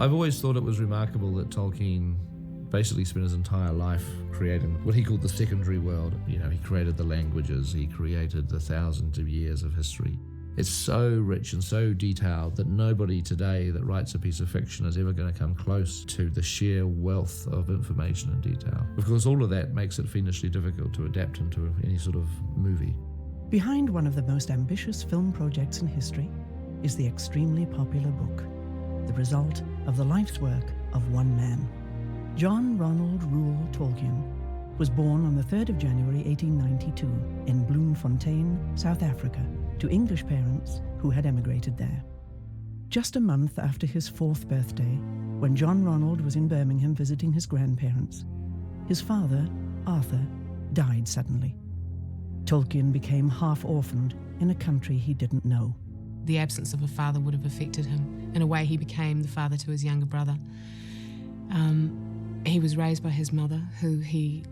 I've always thought it was remarkable that Tolkien basically spent his entire life creating what he called the secondary world. You know, he created the languages, he created the thousands of years of history. It's so rich and so detailed that nobody today that writes a piece of fiction is ever going to come close to the sheer wealth of information and detail. Of course, all of that makes it fiendishly difficult to adapt into any sort of movie. Behind one of the most ambitious film projects in history is the extremely popular book, the result of the life's work of one man. John Ronald Reuel Tolkien was born on the 3rd of January 1892 in Bloemfontein, South Africa, to English parents who had emigrated there. Just a month after his 4th birthday, when John Ronald was in Birmingham visiting his grandparents, his father, Arthur, died suddenly. Tolkien became half-orphaned in a country he didn't know. The absence of a father would have affected him. In a way, he became the father to his younger brother. He was raised by his mother, who he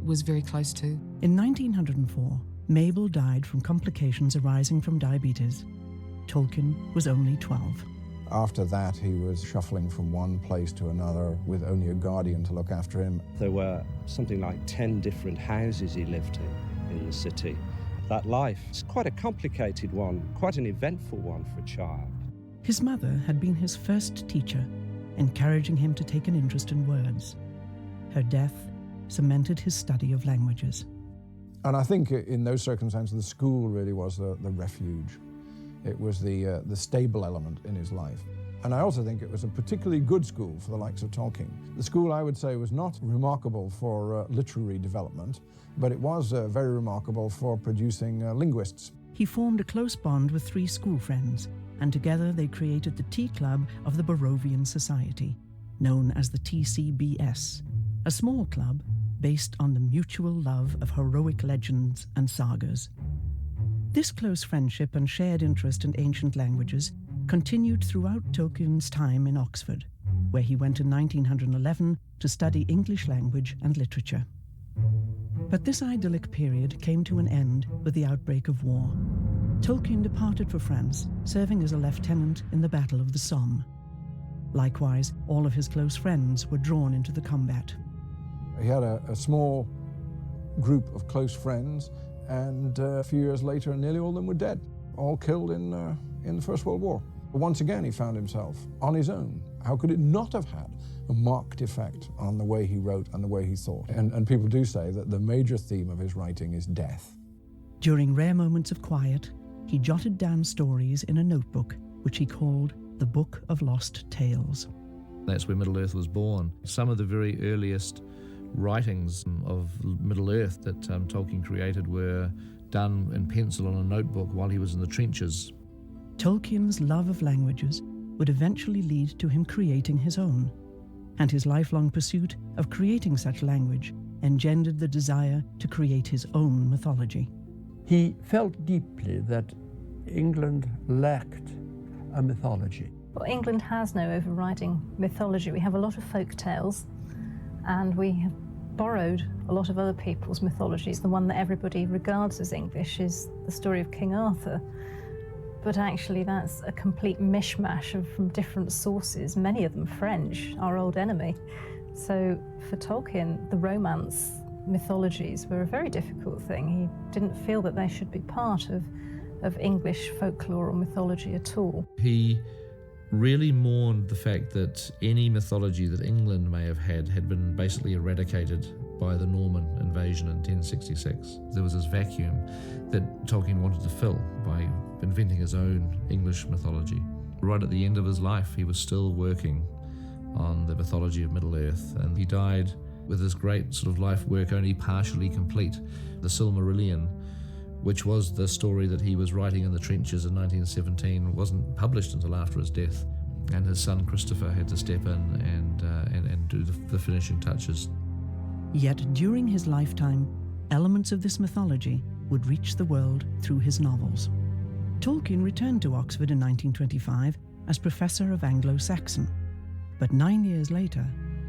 was very close to. In 1904, Mabel died from complications arising from diabetes. Tolkien was only 12. After that, he was shuffling from one place to another with only a guardian to look after him. There were something like 10 different houses he lived in the city. That life is quite a complicated one, quite an eventful one for a child. His mother had been his first teacher, encouraging him to take an interest in words. Her death cemented his study of languages. And I think in those circumstances, the school really was the refuge. It was the stable element in his life. And I also think it was a particularly good school for the likes of Tolkien. The school, I would say, was not remarkable for literary development, but it was very remarkable for producing linguists. He formed a close bond with 3 school friends, and together they created the Tea Club of the Barovian Society, known as the TCBS, a small club based on the mutual love of heroic legends and sagas. This close friendship and shared interest in ancient languages continued throughout Tolkien's time in Oxford, where he went in 1911 to study English language and literature. But this idyllic period came to an end with the outbreak of war. Tolkien departed for France, serving as a lieutenant in the Battle of the Somme. Likewise, all of his close friends were drawn into the combat. He had a small group of close friends, and a few years later, nearly all of them were dead, all killed in the First World War. Once again, he found himself on his own. How could it not have had a marked effect on the way he wrote and the way he thought? And people do say that the major theme of his writing is death. During rare moments of quiet, he jotted down stories in a notebook, which he called the Book of Lost Tales. That's where Middle-earth was born. Some of the very earliest writings of Middle-earth that Tolkien created were done in pencil on a notebook while he was in the trenches. Tolkien's love of languages would eventually lead to him creating his own, and his lifelong pursuit of creating such language engendered the desire to create his own mythology. He felt deeply that England lacked a mythology. Well, England has no overriding mythology. We have a lot of folk tales, and we have borrowed a lot of other people's mythologies. The one that everybody regards as English is the story of King Arthur. But actually that's a complete mishmash from different sources, many of them French, our old enemy. So for Tolkien, the Romance mythologies were a very difficult thing. He didn't feel that they should be part of English folklore or mythology at all. He really mourned the fact that any mythology that England may have had been basically eradicated by the Norman invasion in 1066. There was this vacuum that Tolkien wanted to fill by inventing his own English mythology. Right at the end of his life, he was still working on the mythology of Middle-earth, and he died with his great sort of life work only partially complete. The Silmarillion, which was the story that he was writing in the trenches in 1917, wasn't published until after his death, and his son Christopher had to step in and do the finishing touches. Yet during his lifetime, elements of this mythology would reach the world through his novels. Tolkien returned to Oxford in 1925 as Professor of Anglo-Saxon, but 9 years later,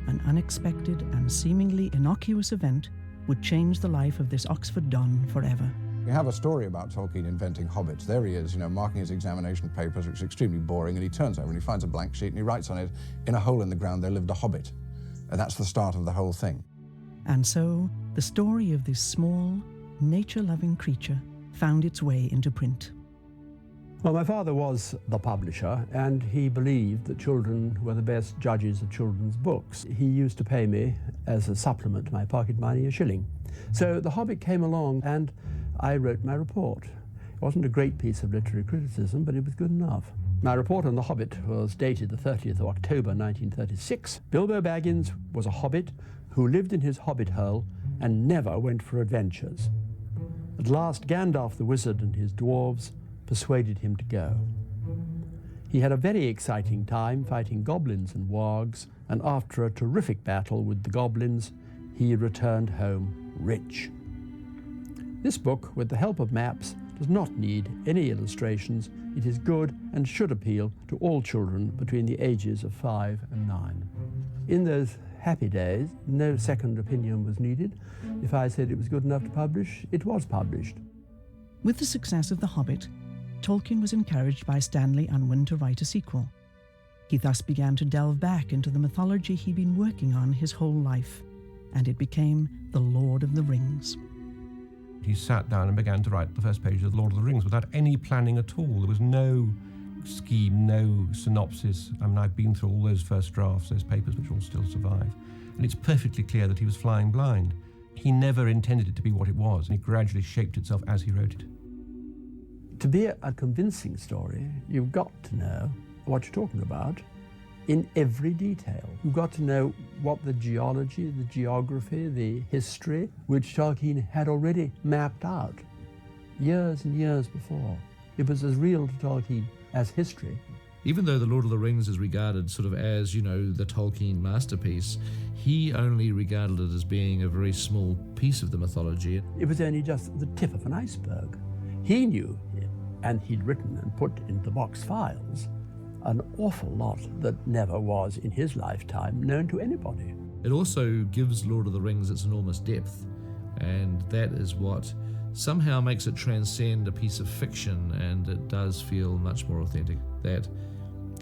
an unexpected and seemingly innocuous event would change the life of this Oxford Don forever. We have a story about Tolkien inventing hobbits. There he is, marking his examination papers, which is extremely boring, and he turns over and he finds a blank sheet and he writes on it, "In a hole in the ground there lived a hobbit." And that's the start of the whole thing. And so, the story of this small, nature-loving creature found its way into print. Well, my father was the publisher, and he believed that children were the best judges of children's books. He used to pay me, as a supplement to my pocket money, a shilling. So The Hobbit came along, and I wrote my report. It wasn't a great piece of literary criticism, but it was good enough. My report on The Hobbit was dated the 30th of October 1936. Bilbo Baggins was a hobbit who lived in his hobbit hole and never went for adventures. At last, Gandalf the wizard and his dwarves persuaded him to go. He had a very exciting time fighting goblins and wargs, and after a terrific battle with the goblins, he returned home rich. This book, with the help of maps, does not need any illustrations. It is good and should appeal to all children between the ages of 5 and 9. In those happy days, no second opinion was needed. If I said it was good enough to publish, it was published. With the success of The Hobbit, Tolkien was encouraged by Stanley Unwin to write a sequel. He thus began to delve back into the mythology he'd been working on his whole life, and it became The Lord of the Rings. He sat down and began to write the first page of The Lord of the Rings without any planning at all. There was no scheme, no synopsis. I've been through all those first drafts, those papers which all still survive. And it's perfectly clear that he was flying blind. He never intended it to be what it was, and it gradually shaped itself as he wrote it. To be a convincing story, you've got to know what you're talking about in every detail. You've got to know what the geology, the geography, the history, which Tolkien had already mapped out years and years before. It was as real to Tolkien as history. Even though The Lord of the Rings is regarded sort of as, the Tolkien masterpiece, he only regarded it as being a very small piece of the mythology. It was only just the tip of an iceberg. He knew, and he'd written and put into box files, an awful lot that never was in his lifetime known to anybody. It also gives Lord of the Rings its enormous depth, and that is what somehow makes it transcend a piece of fiction, and it does feel much more authentic. That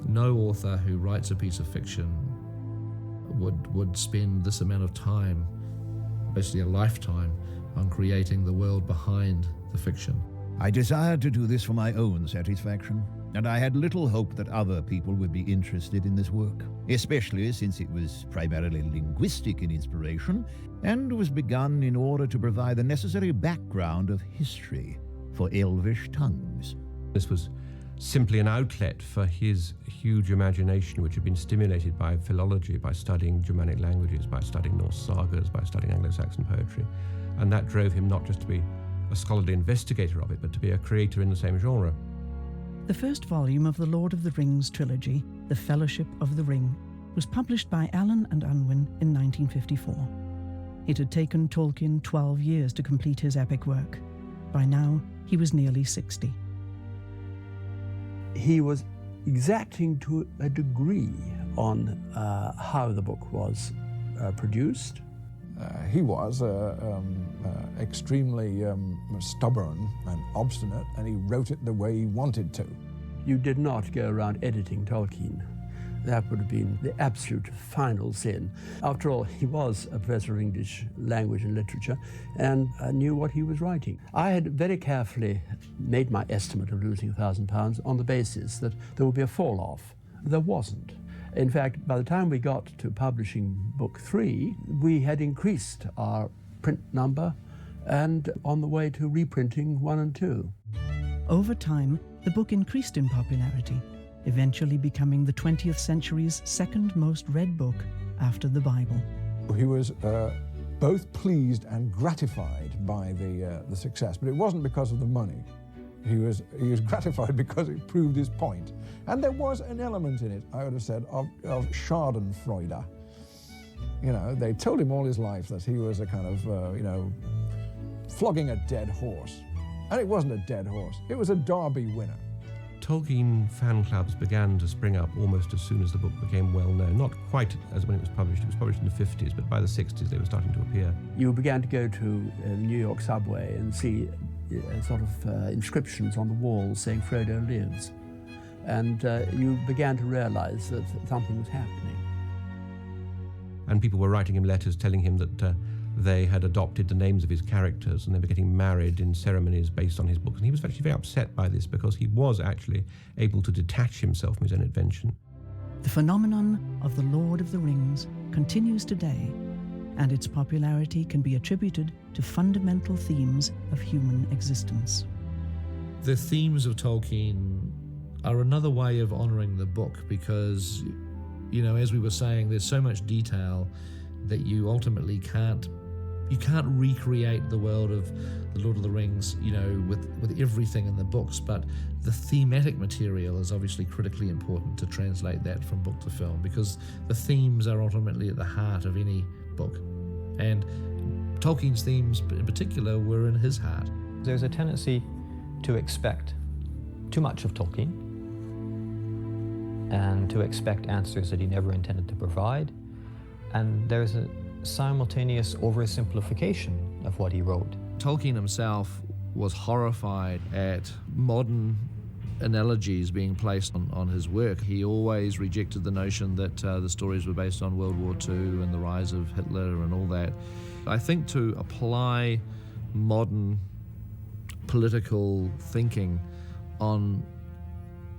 no author who writes a piece of fiction would spend this amount of time, basically a lifetime, on creating the world behind the fiction. I desired to do this for my own satisfaction, and I had little hope that other people would be interested in this work, especially since it was primarily linguistic in inspiration and was begun in order to provide the necessary background of history for Elvish tongues. This was simply an outlet for his huge imagination, which had been stimulated by philology, by studying Germanic languages, by studying Norse sagas, by studying Anglo-Saxon poetry. And that drove him not just to be a scholarly investigator of it, but to be a creator in the same genre. The first volume of the Lord of the Rings trilogy, The Fellowship of the Ring, was published by Allen and Unwin in 1954. It had taken Tolkien 12 years to complete his epic work. By now, he was nearly 60. He was exacting to a degree on how the book was produced. He was extremely stubborn and obstinate, and he wrote it the way he wanted to. You did not go around editing Tolkien. That would have been the absolute final sin. After all, he was a professor of English language and literature and knew what he was writing. I had very carefully made my estimate of losing £1,000 on the basis that there would be a fall-off. There wasn't. In fact, by the time we got to publishing book 3, we had increased our print number and on the way to reprinting 1 and 2. Over time, the book increased in popularity, eventually becoming the 20th century's second most read book after the Bible. He was both pleased and gratified by the success, but it wasn't because of the money. He was gratified because it proved his point. And there was an element in it, I would have said, of schadenfreude. They told him all his life that he was a kind of, flogging a dead horse. And it wasn't a dead horse, it was a Derby winner. Tolkien fan clubs began to spring up almost as soon as the book became well known. Not quite as when it was published in the 50s, but by the 60s they were starting to appear. You began to go to the New York subway and see sort of inscriptions on the walls saying Frodo lives. And you began to realize that something was happening. And people were writing him letters telling him that they had adopted the names of his characters and they were getting married in ceremonies based on his books. And he was actually very upset by this because he was actually able to detach himself from his own invention. The phenomenon of the Lord of the Rings continues today, and its popularity can be attributed to fundamental themes of human existence. The themes of Tolkien are another way of honouring the book because, you know, as we were saying, there's so much detail that you ultimately can't recreate the world of the Lord of the Rings, you know, with everything in the books, but the thematic material is obviously critically important to translate that from book to film because the themes are ultimately at the heart of any book. And Tolkien's themes in particular were in his heart. There's a tendency to expect too much of Tolkien and to expect answers that he never intended to provide. And there's a simultaneous oversimplification of what he wrote. Tolkien himself was horrified at modern analogies being placed on his work. He always rejected the notion that the stories were based on World War II and the rise of Hitler and all that. I think to apply modern political thinking on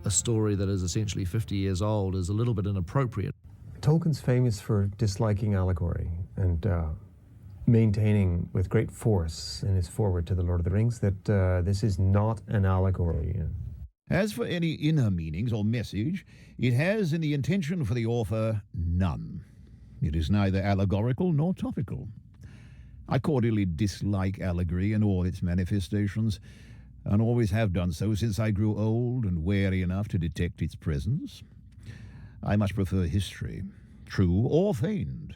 a story that is essentially 50 years old is a little bit inappropriate. Tolkien's famous for disliking allegory and maintaining with great force in his foreword to The Lord of the Rings that this is not an allegory. As for any inner meanings or message, it has in the intention for the author none. It is neither allegorical nor topical. I cordially dislike allegory in all its manifestations, and always have done so since I grew old and wary enough to detect its presence. I much prefer history, true or feigned,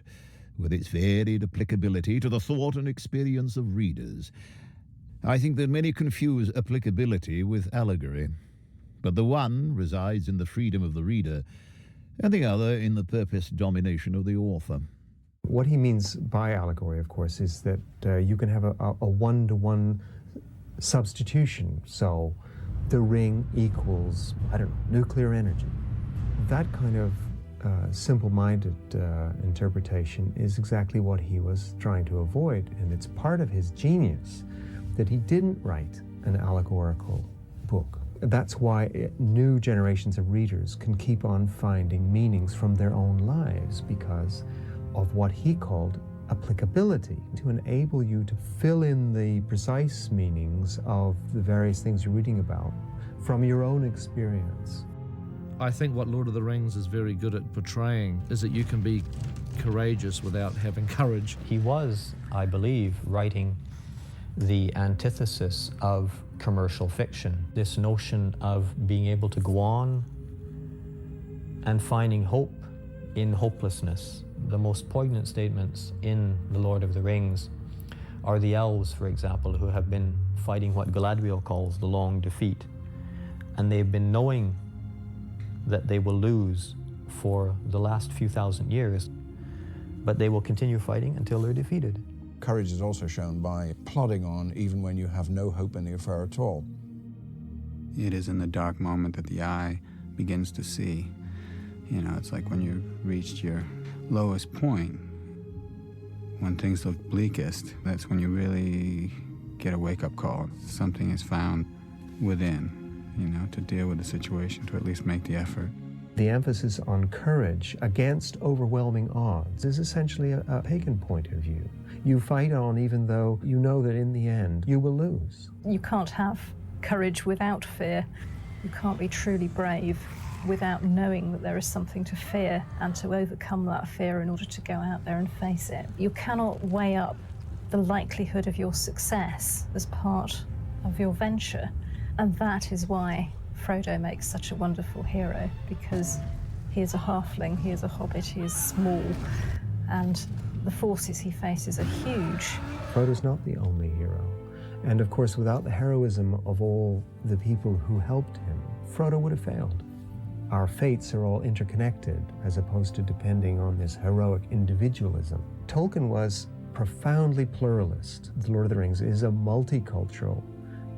with its varied applicability to the thought and experience of readers. I think that many confuse applicability with allegory, but the one resides in the freedom of the reader, and the other in the purposed domination of the author. What he means by allegory, of course, is that you can have a one-to-one substitution. So the ring equals, nuclear energy. That kind of simple-minded interpretation is exactly what he was trying to avoid, and it's part of his genius that he didn't write an allegorical book. That's why new generations of readers can keep on finding meanings from their own lives because of what he called applicability, to enable you to fill in the precise meanings of the various things you're reading about from your own experience. I think what Lord of the Rings is very good at portraying is that you can be courageous without having courage. He was, I believe, writing the antithesis of commercial fiction. This notion of being able to go on and finding hope in hopelessness. The most poignant statements in The Lord of the Rings are the elves, for example, who have been fighting what Galadriel calls the long defeat. And they've been knowing that they will lose for the last few thousand years, but they will continue fighting until they're defeated. Courage is also shown by plodding on even when you have no hope in the affair at all. It is in the dark moment that the eye begins to see. You know, it's like when you've reached your lowest point, when things look bleakest, that's when you really get a wake-up call. Something is found within, you know, to deal with the situation, to at least make the effort. The emphasis on courage against overwhelming odds is essentially a pagan point of view. You fight on even though you know that in the end you will lose. You can't have courage without fear. You can't be truly brave without knowing that there is something to fear and to overcome that fear in order to go out there and face it. You cannot weigh up the likelihood of your success as part of your venture. And that is why Frodo makes such a wonderful hero, because he is a halfling, he is a hobbit, he is small, and the forces he faces are huge. Frodo's not the only hero. And of course, without the heroism of all the people who helped him, Frodo would have failed. Our fates are all interconnected, as opposed to depending on this heroic individualism. Tolkien was profoundly pluralist. The Lord of the Rings is a multicultural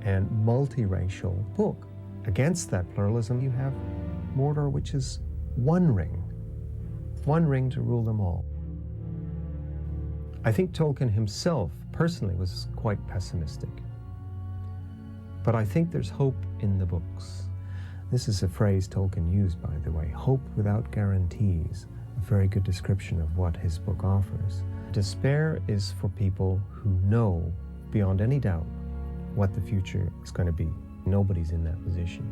and multiracial book. Against that pluralism, you have Mordor, which is one ring to rule them all. I think Tolkien himself, personally, was quite pessimistic. But I think there's hope in the books. This is a phrase Tolkien used, by the way, hope without guarantees, a very good description of what his book offers. Despair is for people who know, beyond any doubt, what the future is going to be. Nobody's in that position.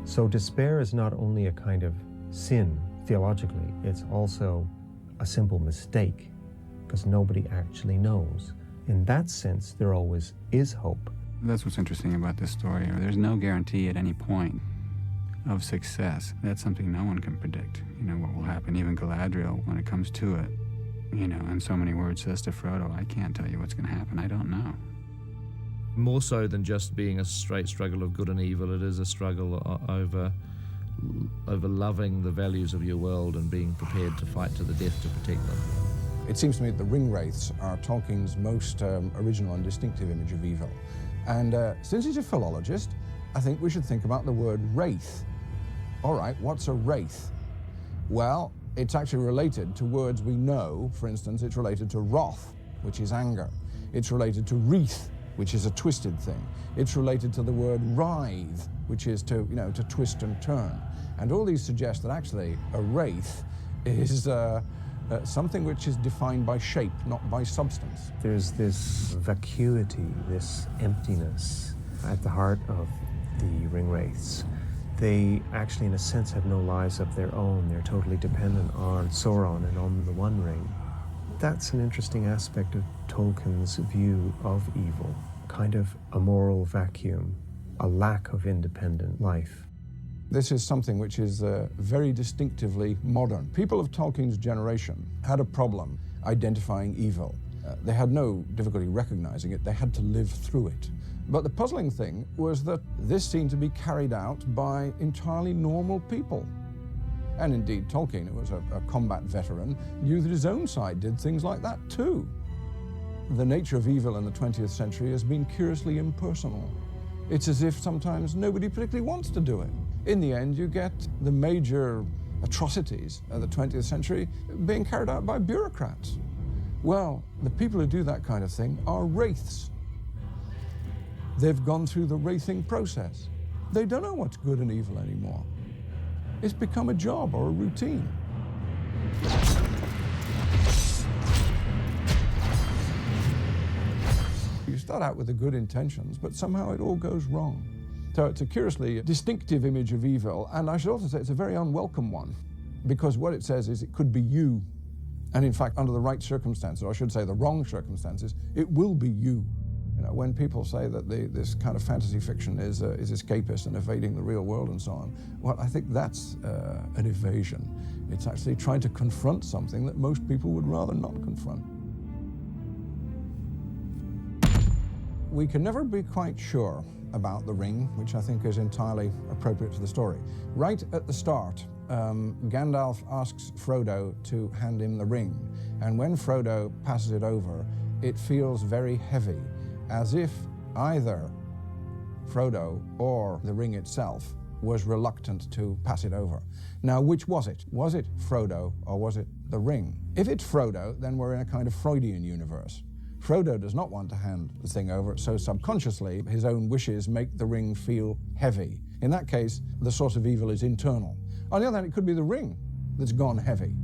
So despair is not only a kind of sin, theologically, it's also a simple mistake, because nobody actually knows. In that sense, there always is hope. That's what's interesting about this story. There's no guarantee at any point of success. That's something no one can predict, what will happen. Even Galadriel, when it comes to it, in so many words, says to Frodo, I can't tell you what's going to happen. I don't know. More so than just being a straight struggle of good and evil, it is a struggle over loving the values of your world and being prepared to fight to the death to protect them. It seems to me that the ring wraiths are Tolkien's most original and distinctive image of evil. And since he's a philologist, I think we should think about the word wraith. All right, what's a wraith? Well, it's actually related to words we know. For instance, it's related to wrath, which is anger. It's related to wreath, which is a twisted thing. It's related to the word writhe, which is to twist and turn. And all these suggest that actually a wraith is something which is defined by shape, not by substance. There's this vacuity, this emptiness at the heart of the ring wraiths. They actually, in a sense, have no lives of their own. They're totally dependent on Sauron and on the One Ring. That's an interesting aspect of Tolkien's view of evil, kind of a moral vacuum, a lack of independent life. This is something which is very distinctively modern. People of Tolkien's generation had a problem identifying evil. They had no difficulty recognizing it. They had to live through it. But the puzzling thing was that this seemed to be carried out by entirely normal people. And indeed, Tolkien, who was a combat veteran, knew that his own side did things like that too. The nature of evil in the 20th century has been curiously impersonal. It's as if sometimes nobody particularly wants to do it. In the end, you get the major atrocities of the 20th century being carried out by bureaucrats. Well, the people who do that kind of thing are wraiths. They've gone through the wraithing process. They don't know what's good and evil anymore. It's become a job or a routine. You start out with the good intentions, but somehow it all goes wrong. So it's a curiously distinctive image of evil, and I should also say it's a very unwelcome one, because what it says is it could be you. And in fact, under the right circumstances, or I should say the wrong circumstances, it will be you. When people say that this kind of fantasy fiction is escapist and evading the real world and so on, well, I think that's an evasion. It's actually trying to confront something that most people would rather not confront. We can never be quite sure about the ring, which I think is entirely appropriate to the story. Right at the start, Gandalf asks Frodo to hand him the ring, and when Frodo passes it over, it feels very heavy, as if either Frodo or the ring itself was reluctant to pass it over. Now, which was it? Was it Frodo or was it the ring? If it's Frodo, then we're in a kind of Freudian universe. Frodo does not want to hand the thing over, so subconsciously his own wishes make the ring feel heavy. In that case, the source of evil is internal. On the other hand, it could be the ring that's gone heavy.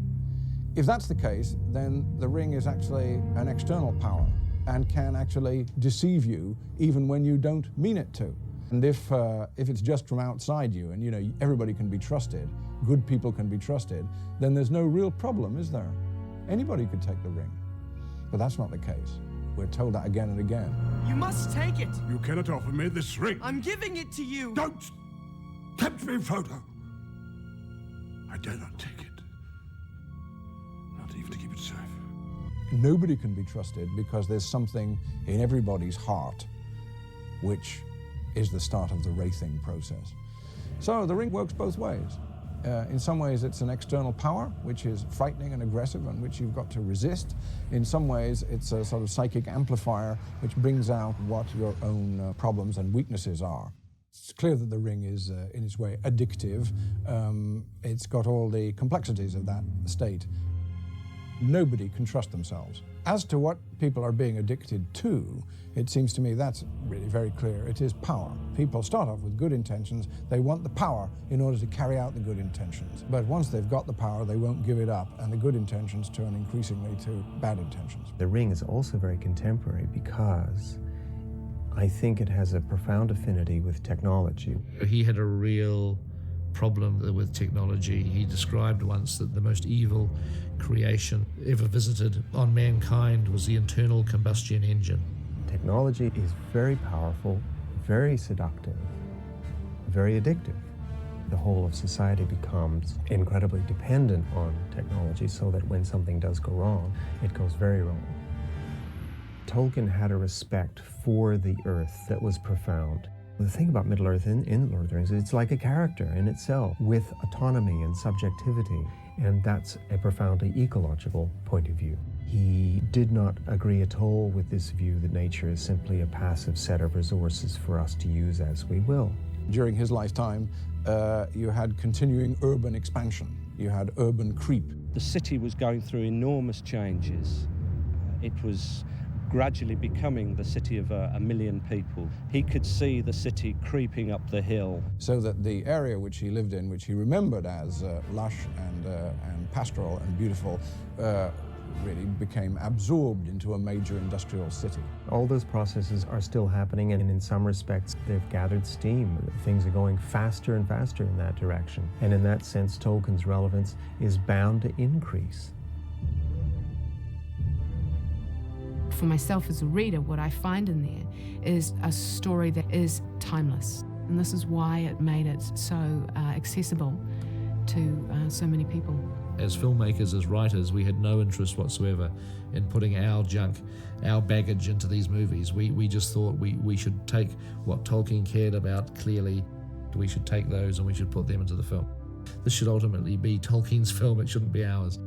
If that's the case, then the ring is actually an external power and can actually deceive you even when you don't mean it to. And if it's just from outside you and everybody can be trusted, good people can be trusted, then there's no real problem, is there? Anybody could take the ring. But that's not the case. We're told that again and again. You must take it! You cannot offer me this ring! I'm giving it to you! Don't tempt me, Frodo! I dare not take it. Not even to keep it safe. Nobody can be trusted because there's something in everybody's heart which is the start of the wraithing process. So the ring works both ways. In some ways, it's an external power, which is frightening and aggressive and which you've got to resist. In some ways, it's a sort of psychic amplifier, which brings out what your own problems and weaknesses are. It's clear that the ring is, in its way, addictive. It's got all the complexities of that state. Nobody can trust themselves. As to what people are being addicted to, it seems to me that's really very clear. It is power. People start off with good intentions. They want the power in order to carry out the good intentions. But once they've got the power, they won't give it up, and the good intentions turn increasingly to bad intentions. The ring is also very contemporary because I think it has a profound affinity with technology. He had a real problem with technology. He described once that the most evil creation ever visited on mankind was the internal combustion engine. Technology is very powerful, very seductive, very addictive. The whole of society becomes incredibly dependent on technology so that when something does go wrong, it goes very wrong. Tolkien had a respect for the earth that was profound. The thing about Middle-earth in Lord of the Rings is it's like a character in itself with autonomy and subjectivity, and that's a profoundly ecological point of view. He did not agree at all with this view that nature is simply a passive set of resources for us to use as we will. During his lifetime, you had continuing urban expansion. You had urban creep. The city was going through enormous changes. It was gradually becoming the city of a million people. He could see the city creeping up the hill. So that the area which he lived in, which he remembered as lush and pastoral and beautiful, really became absorbed into a major industrial city. All those processes are still happening, and in some respects, they've gathered steam. Things are going faster and faster in that direction. And in that sense, Tolkien's relevance is bound to increase. For myself as a reader, what I find in there is a story that is timeless. And this is why it made it so accessible to so many people. As filmmakers, as writers, we had no interest whatsoever in putting our junk, our baggage into these movies. We just thought we should take what Tolkien cared about clearly. We should take those and we should put them into the film. This should ultimately be Tolkien's film, it shouldn't be ours.